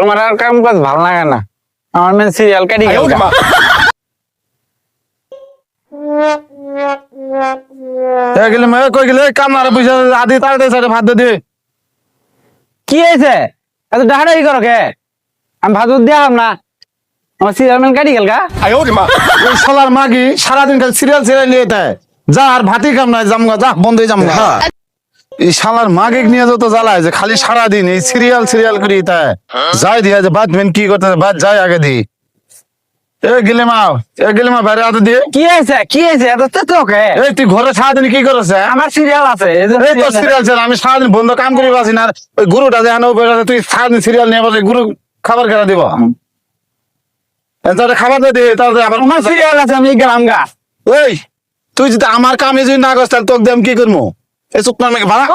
তোমার আর কাম কাজ ভালো লাগে না, আমার মেন সিরিয়াল কাটি গেল। গেলে কই গেলে কামনার পয়সা আদি তাড়াতাড়ি সাইডে ভাত দিয়ে কি হয়েছে এত ডাহাডাহি করো কে? আমি ভাত দিলাম না, আমার সিরিয়াল ম্যান কাটি গেল গা। ওই শালার মাগি সারাদিন খালি সিরিয়াল সিরিয়াল নিয়ে দেয়, যা আর ভাতই কাম নাই, জামগা যা বন্ধ হয়ে জামগা। এই শালার মাগিক নিয়ে যত জ্বালায় যে খালি সারাদিন এই সিরিয়াল সিরিয়াল করি তাই যাই দিয়া যে ভাত মেন কি করতে ভাত যাই আগে দি। গেলে মা বাইরে হাতে দিয়ে কি হয়েছে এত তো কে? এই তুই ঘরে সারাদিন কি করছে? আমার সিরিয়াল আছে, এই যে এই তো serial আছে। সিরিয়াল ছিল, আমি সারাদিন বন্ধ কাম করি পাচ্ছি না। ওই গুরুটা দেখানো তুই সারাদিন সিরিয়াল নিয়ে বসে গুরু খাবার কেনা দিব। তাহলে খাবার দিয়ে দিই, তাহলে আবার আমার সিরিয়াল আছে, আমি গেলাম গা। ওই তুই যদি আমার কামে যদি না করছ তাহলে তোকে দিয়ে আমি কি করবো? এই চুপ না ভাড়া